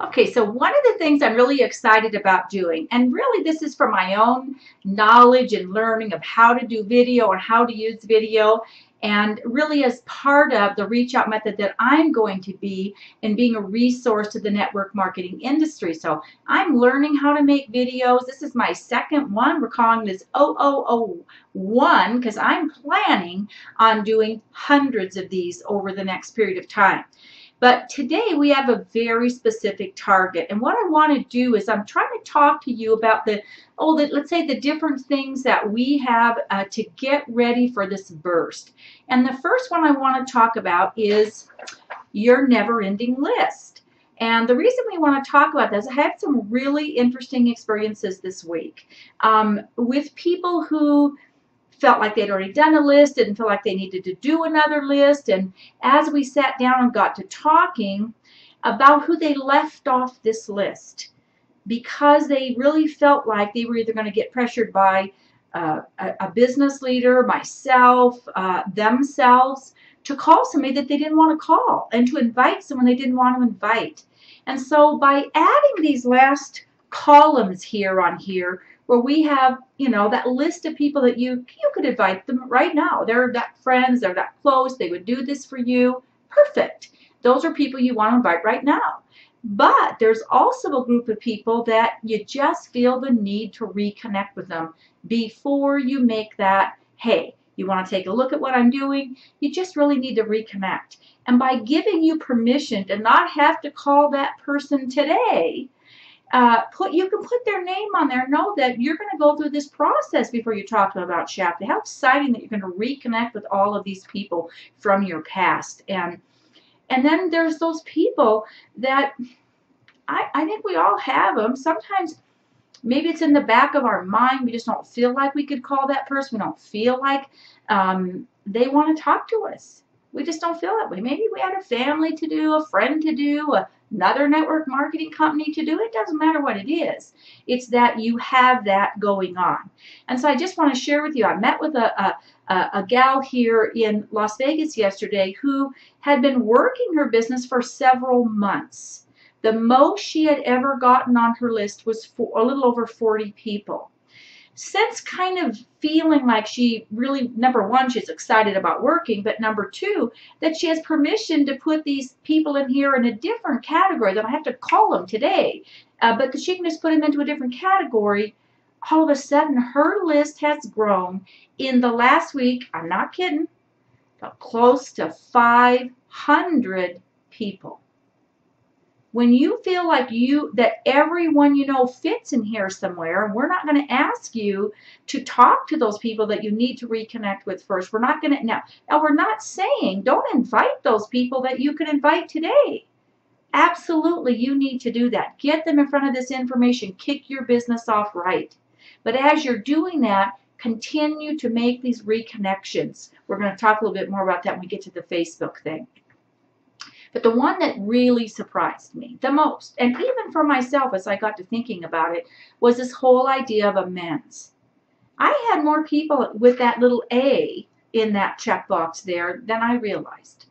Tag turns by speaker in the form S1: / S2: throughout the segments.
S1: Okay, so one of the things I'm really excited about doing, and really this is for my own knowledge and learning of how to do video and how to use video, and really as part of the reach out method that I'm going to be in being a resource to the network marketing industry. So I'm learning how to make videos. This is my second one. We're calling this 0001 because I'm planning on doing hundreds of these over the next period of time. But today we have a very specific target. And what I want to do is I'm trying to talk to you about let's say the different things that we have to get ready for this burst. And the first one I want to talk about is your never-ending list. And the reason we want to talk about this, I had some really interesting experiences this week with people who felt like they'd already done a list, didn't feel like they needed to do another list. And as we sat down and got to talking about who they left off this list because they really felt like they were either going to get pressured by a business leader, myself, themselves, to call somebody that they didn't want to call and to invite someone they didn't want to invite. And so by adding these last columns here on here, where we have, that list of people that you could invite them right now. They're that friends, they're that close, they would do this for you. Perfect. Those are people you want to invite right now. But there's also a group of people that you just feel the need to reconnect with them before you make that, hey, you want to take a look at what I'm doing, you just really need to reconnect. And by giving you permission to not have to call that person today, you can put their name on there. Know that you're going to go through this process before you talk to them about Shapley. How exciting that you're going to reconnect with all of these people from your past. And then there's those people that I think we all have them. Sometimes maybe it's in the back of our mind. We just don't feel like we could call that person. We don't feel like they want to talk to us. We just don't feel that way. Maybe we had a family to do, a friend to do, another network marketing company to do. It doesn't matter what it is. It's that you have that going on. And so I just want to share with you, I met with a gal here in Las Vegas yesterday who had been working her business for several months. The most she had ever gotten on her list was a little over 40 people. Since kind of feeling like she really, number one, she's excited about working, but number two, that she has permission to put these people in here in a different category. That I have to call them today, but that she can just put them into a different category. All of a sudden, her list has grown in the last week, I'm not kidding, close to 500 people. When you feel like that everyone you know fits in here somewhere, and we're not going to ask you to talk to those people that you need to reconnect with first. We're not going to now we're not saying don't invite those people that you can invite today. Absolutely, you need to do that. Get them in front of this information. Kick your business off right. But as you're doing that, continue to make these reconnections. We're going to talk a little bit more about that when we get to the Facebook thing. But the one that really surprised me the most, and even for myself as I got to thinking about it, was this whole idea of amends. I had more people with that little A in that checkbox there than I realized.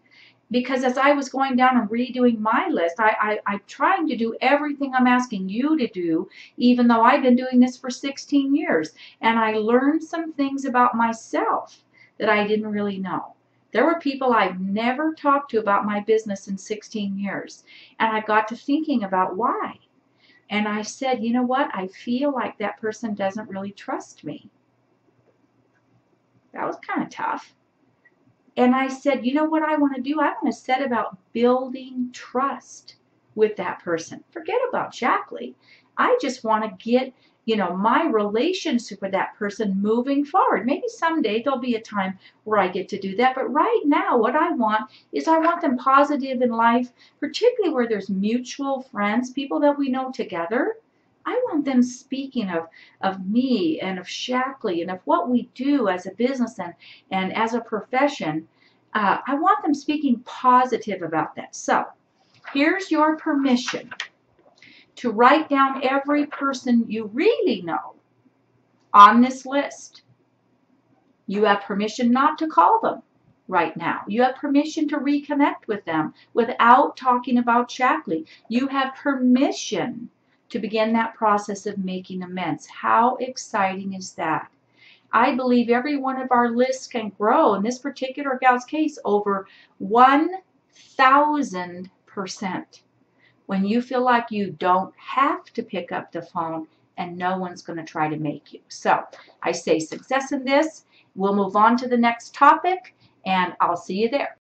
S1: Because as I was going down and redoing my list, I'm trying to do everything I'm asking you to do, even though I've been doing this for 16 years. And I learned some things about myself that I didn't really know. There were people I've never talked to about my business in 16 years. And I got to thinking about why. And I said, you know what? I feel like that person doesn't really trust me. That was kind of tough. And I said, you know what I want to do? I want to set about building trust with that person. Forget about Shackley. I just want to get my relationship with that person moving forward. Maybe someday there'll be a time where I get to do that. But right now, what I want is I want them positive in life, particularly where there's mutual friends, people that we know together. I want them speaking of me and of Shackley and of what we do as a business and as a profession. I want them speaking positive about that. So here's your permission to write down every person you really know on this list. You have permission not to call them. right now. You have permission to reconnect with them without talking about Shackley. You have permission to begin that process of making amends. How exciting is that? I believe every one of our lists can grow, in this particular gal's case, over 1,000% when you feel like you don't have to pick up the phone and no one's going to try to make you. So I say success in this. We'll move on to the next topic, and I'll see you there.